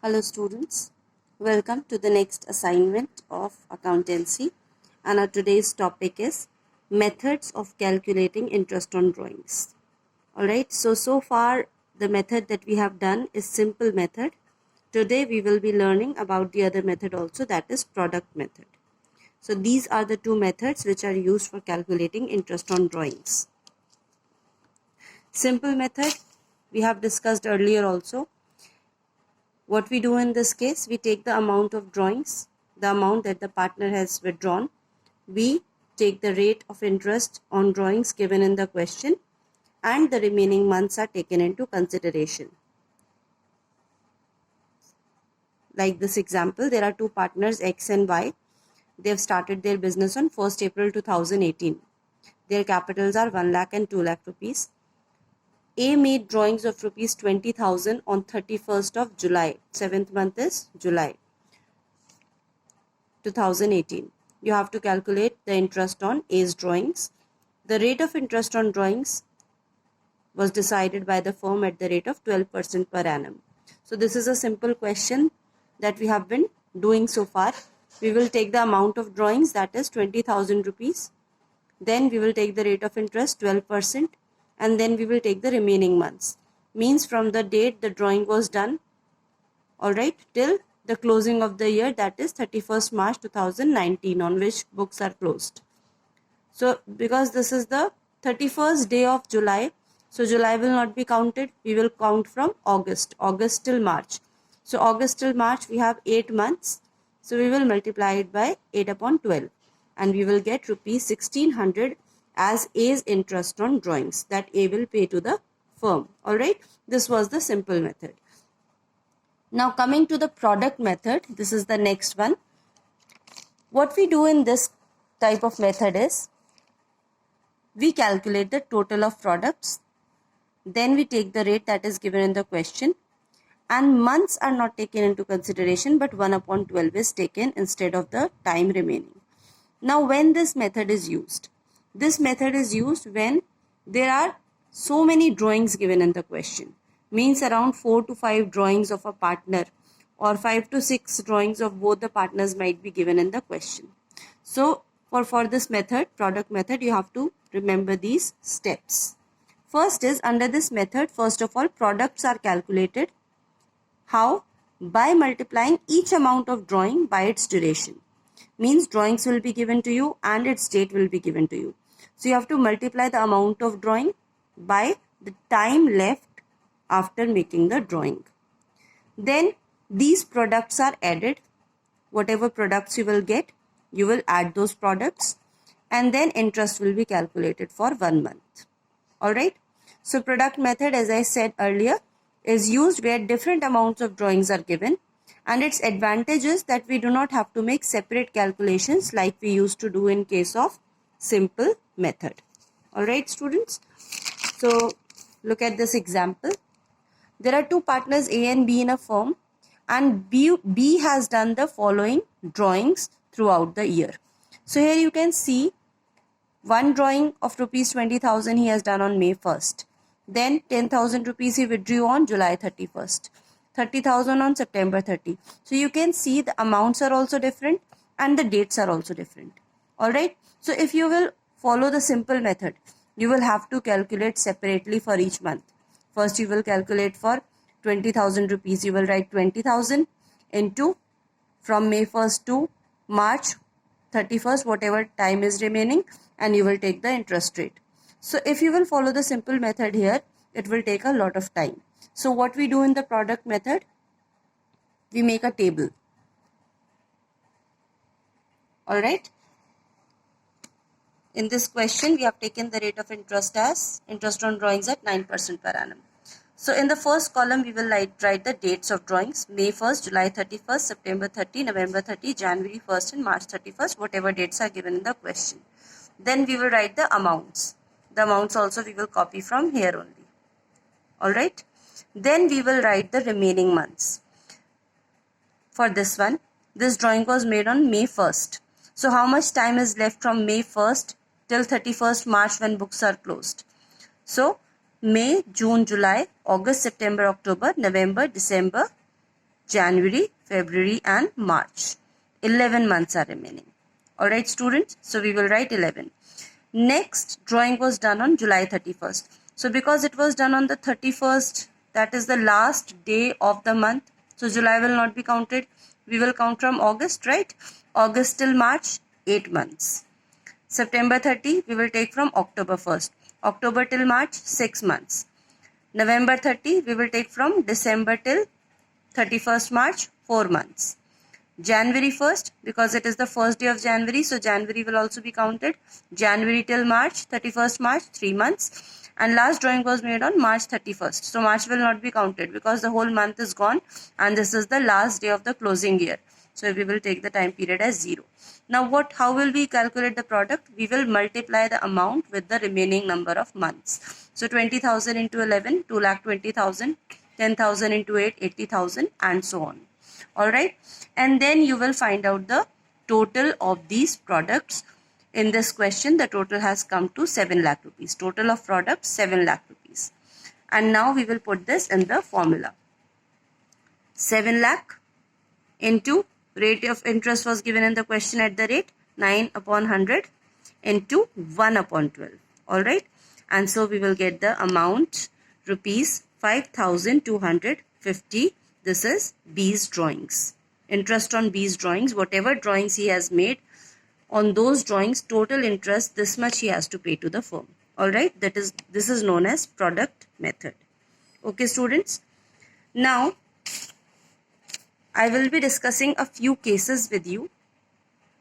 Hello students, welcome to the next assignment of accountancy, and our today's topic is methods of calculating interest on drawings. Alright, so far the method that we have done is simple method. Today we will be learning about the other method also, that is product method. So these are the two methods which are used for calculating interest on drawings. Simple method we have discussed earlier also. What we do in this case, we take the amount of drawings, the amount that the partner has withdrawn. We take the rate of interest on drawings given in the question, and the remaining months are taken into consideration. Like this example, there are two partners X and Y. They have started their business on 1st April 2018. Their capitals are 1 lakh and 2 lakh rupees. A made drawings of rupees 20,000 on 31st of July. 7th month is July 2018. You have to calculate the interest on A's drawings. The rate of interest on drawings was decided by the firm at the rate of 12% per annum. So this is a simple question that we have been doing so far. We will take the amount of drawings, that is 20,000 rupees. Then we will take the rate of interest 12%. And then we will take the remaining months. Means from the date the drawing was done, alright, till the closing of the year, that is 31st March 2019, on which books are closed. So because this is the 31st day of July, so July will not be counted. We will count from August till March. So August till March we have 8 months. So we will multiply it by 8 upon 12 and we will get rupees 1600 as A's interest on drawings that A will pay to the firm. Alright, this was the simple method. Now coming to the product method, this is the next one. What we do in this type of method is, we calculate the total of products, then we take the rate that is given in the question, and months are not taken into consideration, but 1 upon 12 is taken instead of the time remaining. Now when this method is used? This method is used when there are so many drawings given in the question. Means around 4 to 5 drawings of a partner or 5 to 6 drawings of both the partners might be given in the question. So for this method, product method, you have to remember these steps. First is, under this method, first of all, products are calculated. How? By multiplying each amount of drawing by its duration. Means drawings will be given to you and its date will be given to you. So you have to multiply the amount of drawing by the time left after making the drawing. Then these products are added. Whatever products you will get, you will add those products, and then interest will be calculated for 1 month. Alright. So product method, as I said earlier, is used where different amounts of drawings are given. And its advantage is that we do not have to make separate calculations like we used to do in case of simple method. Alright students. So look at this example. There are two partners A and B in a firm, and B has done the following drawings throughout the year. So here you can see one drawing of rupees 20,000 he has done on May 1st. Then 10,000 rupees he withdrew on July 31st. 30,000 on September 30. So you can see the amounts are also different and the dates are also different. Alright. So if you will follow the simple method, you will have to calculate separately for each month. First you will calculate for 20,000 rupees. You will write 20,000 into from May 1st to March 31st, whatever time is remaining, and you will take the interest rate. So if you will follow the simple method here, it will take a lot of time. So what we do in the product method, we make a table. Alright. In this question, we have taken the rate of interest as interest on drawings at 9% per annum. So in the first column, we will write the dates of drawings. May 1st, July 31st, September 30, November 30, January 1st and March 31st, whatever dates are given in the question. Then we will write the amounts. The amounts also we will copy from here only. Alright. Then we will write the remaining months. For this one, this drawing was made on May 1st. So how much time is left from May 1st till 31st March when books are closed? So May, June, July, August, September, October, November, December, January, February and March. 11 months are remaining. Alright students, so we will write 11. Next drawing was done on July 31st. So because it was done on the 31st, that is the last day of the month. So July will not be counted. We will count from August, right? August till March, 8 months. September 30, we will take from October 1st. October till March, 6 months. November 30, we will take from December till 31st March, 4 months. January 1st, because it is the first day of January, so January will also be counted. January till March, 31st March, 3 months. And last drawing was made on March 31st. So March will not be counted because the whole month is gone and this is the last day of the closing year. So we will take the time period as 0. Now how will we calculate the product? We will multiply the amount with the remaining number of months. So 20,000 into 11, 2,20,000, 10,000 into 8, 80,000 and so on. Alright, and then you will find out the total of these products. In this question, the total has come to 7 lakh rupees. Total of products 7 lakh rupees. And now we will put this in the formula. 7 lakh into rate of interest was given in the question at the rate 9 upon 100 into 1 upon 12. Alright, and so we will get the amount rupees 5,250. This is B's drawings. Interest on B's drawings. Whatever drawings he has made, on those drawings, total interest, this much he has to pay to the firm. Alright, this is known as product method. Okay students. Now, I will be discussing a few cases with you.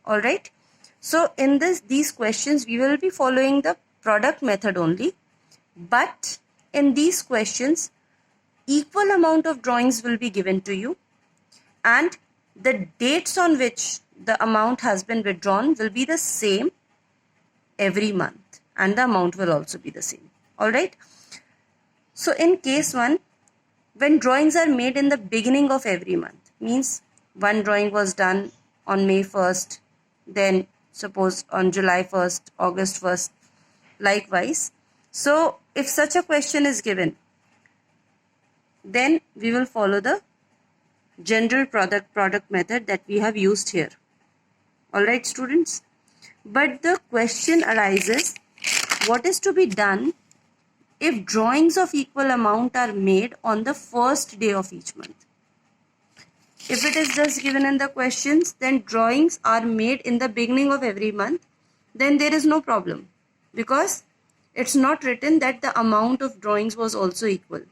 Alright. So in these questions, we will be following the product method only. But in these questions, equal amount of drawings will be given to you. And the dates on which the amount has been withdrawn will be the same every month. And the amount will also be the same. Alright. So in case 1, when drawings are made in the beginning of every month, means one drawing was done on May 1st, then suppose on July 1st, August 1st, likewise. So if such a question is given, then we will follow the general product method that we have used here. Alright students, but the question arises, what is to be done if drawings of equal amount are made on the first day of each month? If it is just given in the questions, then drawings are made in the beginning of every month, then there is no problem because it's not written that the amount of drawings was also equal.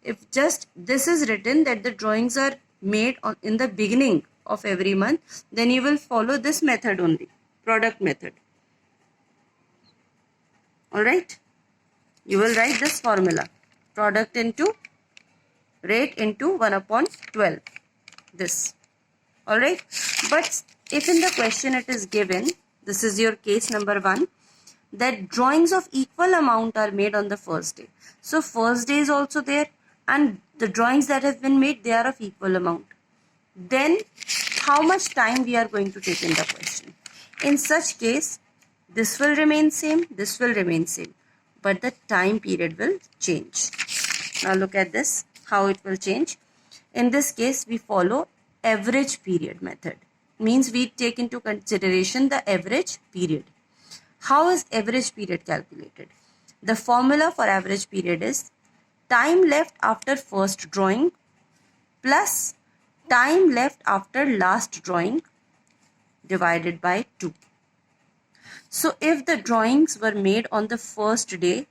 If just this is written that the drawings are made in the beginning of every month, then you will follow this method only, product method. Alright, you will write this formula, product into rate into 1 upon 12. This. Alright, but if in the question it is given, this is your case number 1, that drawings of equal amount are made on the first day. So first day is also there and the drawings that have been made, they are of equal amount. Then how much time we are going to take in the question? In such case, this will remain same, this will remain same, but the time period will change. Now look at this, how it will change. In this case, we follow average period method. Means we take into consideration the average period. How is average period calculated? The formula for average period is time left after first drawing plus time left after last drawing divided by 2. So if the drawings were made on the first day,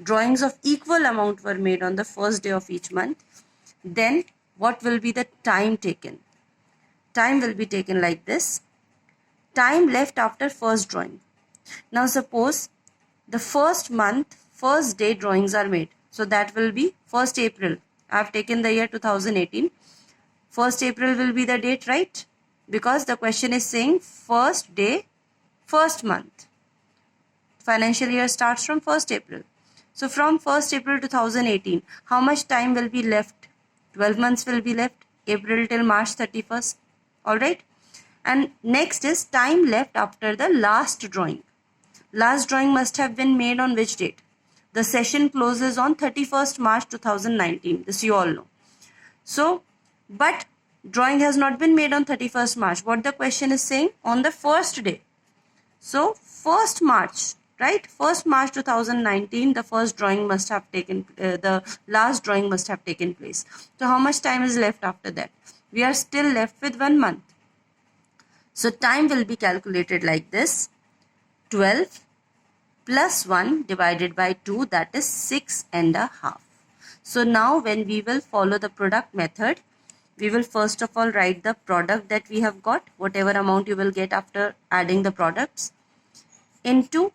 drawings of equal amount were made on the first day of each month, then what will be the time taken? Time will be taken like this. Time left after first drawing. Now suppose the first month, first day drawings are made. So that will be 1st April. I have taken the year 2018. 1st April will be the date, right? Because the question is saying first day, first month. Financial year starts from 1st April. So from 1st April 2018, how much time will be left? 12 months will be left, April till March 31st. Alright. And next is time left after the last drawing. Last drawing must have been made on which date? The session closes on 31st March 2019. This you all know. So, but Drawing has not been made on 31st March. What the question is saying? On the first day. So 1st March, right? 1st March 2019, the first drawing must have taken, the last drawing must have taken place. So how much time is left after that? We are still left with 1 month. So time will be calculated like this. 12 plus 1 divided by 2, that is 6.5. So now when we will follow the product method, we will first of all write the product that we have got, whatever amount you will get after adding the products, into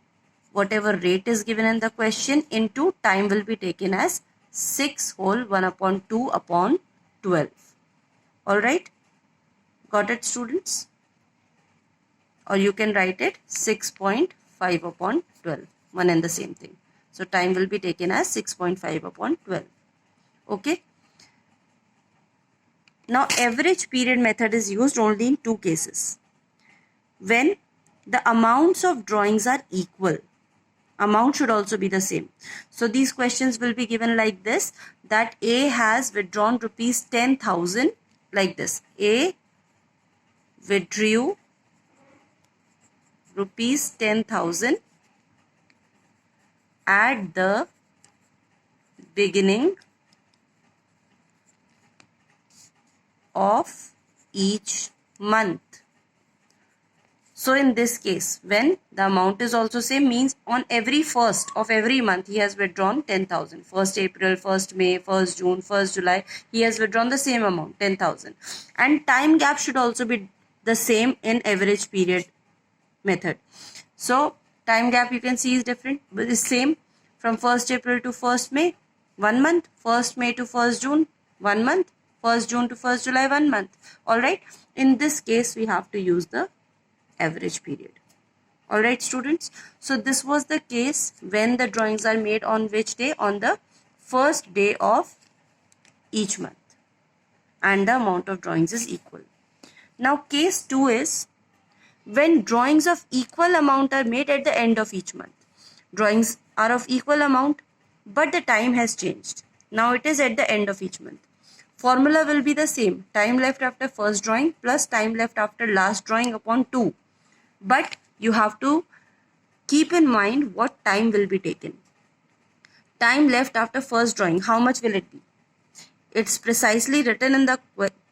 whatever rate is given in the question, into time will be taken as 6 whole 1 upon 2 upon 12. Alright, got it students? Or you can write it 6.5 upon 12, one and the same thing. So time will be taken as 6.5 upon 12. Okay. Now average period method is used only in 2 cases. When the amounts of drawings are equal, amount should also be the same. So these questions will be given like this, that A has withdrawn rupees 10,000, like this. A withdrew rupees 10,000 at the beginning of each month. So in this case, when the amount is also same, means on every first of every month he has withdrawn 10,000. 1st April, 1st May, 1st June, 1st July, he has withdrawn the same amount, 10,000. And time gap should also be the same in average period method. So time gap you can see is different, but is same. From 1st April to 1st May, 1 month. 1st May to 1st June, 1 month. 1st June to 1st July, 1 month. Alright, in this case we have to use the average period. Alright students, so this was the case when the drawings are made on which day? On the first day of each month, and the amount of drawings is equal. Now case 2 is when drawings of equal amount are made at the end of each month. Drawings are of equal amount, but the time has changed. Now it is at the end of each month. Formula will be the same, time left after first drawing plus time left after last drawing upon 2. But you have to keep in mind what time will be taken. Time left after first drawing, how much will it be? It's precisely written in the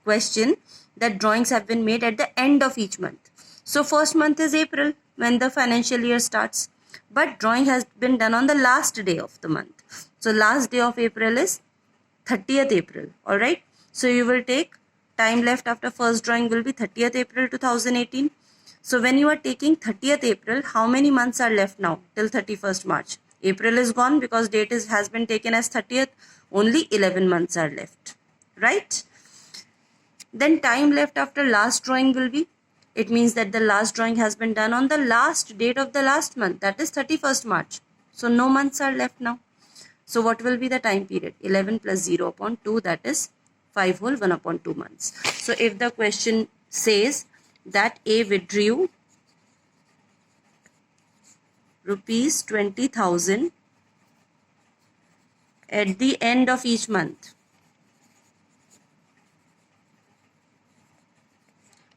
question that drawings have been made at the end of each month. So first month is April, when the financial year starts. But drawing has been done on the last day of the month. So last day of April is 30th April. Alright. So you will take time left after first drawing will be 30th April 2018. So when you are taking 30th April, how many months are left now till 31st March? April is gone because date has been taken as 30th. Only 11 months are left. Right? Then time left after last drawing will be, it means that the last drawing has been done on the last date of the last month, that is 31st March. So no months are left now. So what will be the time period? 11 plus 0 upon 2, that is 5 whole 1 upon 2 months. So if the question says that A withdrew rupees 20,000 at the end of each month,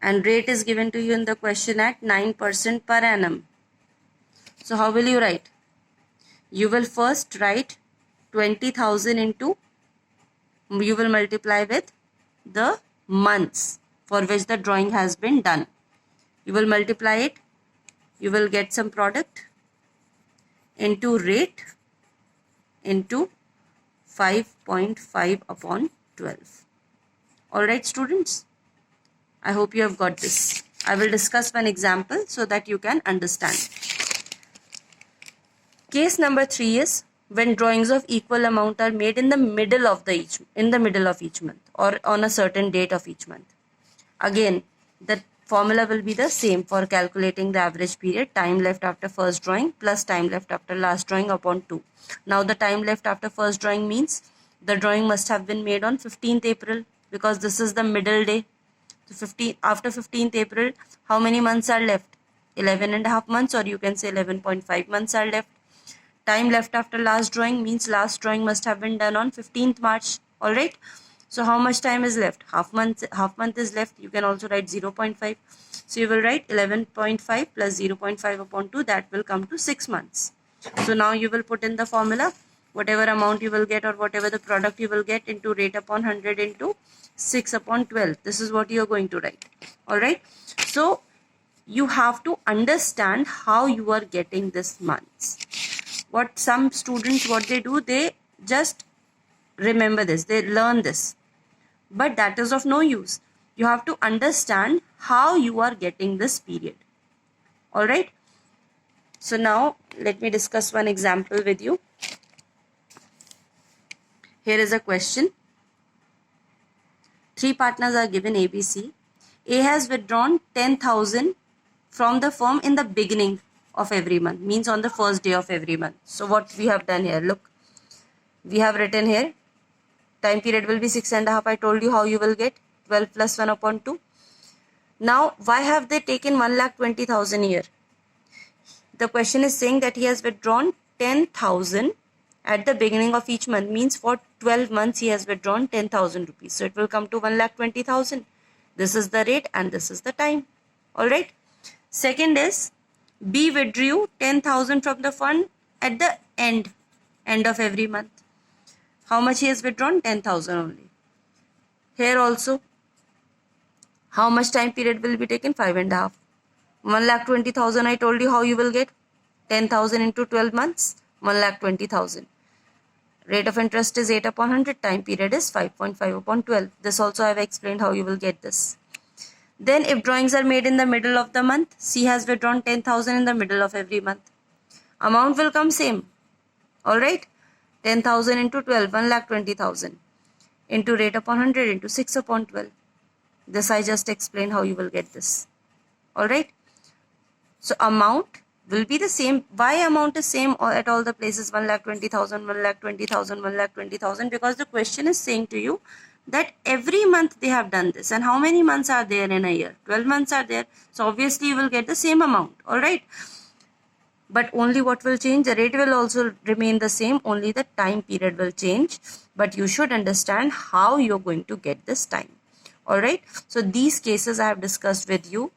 and rate is given to you in the question at 9% per annum. So how will you write? You will first write 20,000 into, you will multiply with the months for which the drawing has been done. You will multiply it, you will get some product, into rate, into 5.5 upon 12. Alright students, I hope you have got this. I will discuss one example so that you can understand. Case number 3 is when drawings of equal amount are made in the middle of each month, or on a certain date of each month. Again, the formula will be the same for calculating the average period, time left after first drawing plus time left after last drawing upon 2. Now the time left after first drawing means the drawing must have been made on 15th April because this is the middle day. So after 15th April, how many months are left? 11.5 months, or you can say 11.5 months are left. Time left after last drawing means last drawing must have been done on 15th March. Alright. So how much time is left? Half month is left. You can also write 0.5. So you will write 11.5 plus 0.5 upon 2, that will come to 6 months. So now you will put in the formula, whatever amount you will get or whatever the product you will get into rate upon 100 into 6 upon 12. This is what you are going to write. Alright. So you have to understand how you are getting this months. What some students, what they do, they just remember this, they learn this, but that is of no use. You have to understand how you are getting this period. Alright. So now let me discuss one example with you. Here is a question. 3 partners are given ABC. A has withdrawn 10,000 from the firm in the beginning of every month, means on the first day of every month. So what we have done here, look, we have written here, time period will be 6.5. I told you how you will get 12 plus 1 upon 2. Now, why have they taken 1,20,000 here? The question is saying that he has withdrawn 10,000 at the beginning of each month, means for 12 months he has withdrawn 10,000 rupees. So it will come to 1,20,000. This is the rate and this is the time. Alright. Second is, B withdrew 10,000 from the fund at the end of every month. How much he has withdrawn? 10,000 only. Here also, how much time period will be taken? 5.5. 1,20,000, I told you how you will get. 10,000 into 12 months, 1,20,000. Rate of interest is 8 upon 100. Time period is 5.5 upon 12. This also I have explained how you will get this. Then if drawings are made in the middle of the month, C has withdrawn 10,000 in the middle of every month. Amount will come same. Alright. 10,000 into 12, 1,20,000 into rate upon 100 into 6 upon 12. This I just explained how you will get this. Alright. So amount will be the same. Why amount is same at all the places? 1,20,000, 1,20,000, 1,20,000, because the question is saying to you that every month they have done this. And how many months are there in a year? 12 months are there. So obviously you will get the same amount. Alright. But only what will change? The rate will also remain the same. Only the time period will change. But you should understand how you're going to get this time. Alright. So these cases I have discussed with you.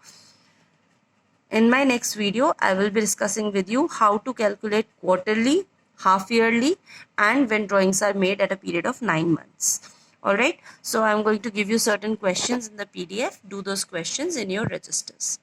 In my next video, I will be discussing with you how to calculate quarterly, half yearly, and when drawings are made at a period of 9 months. Alright. So I'm going to give you certain questions in the PDF. Do those questions in your registers.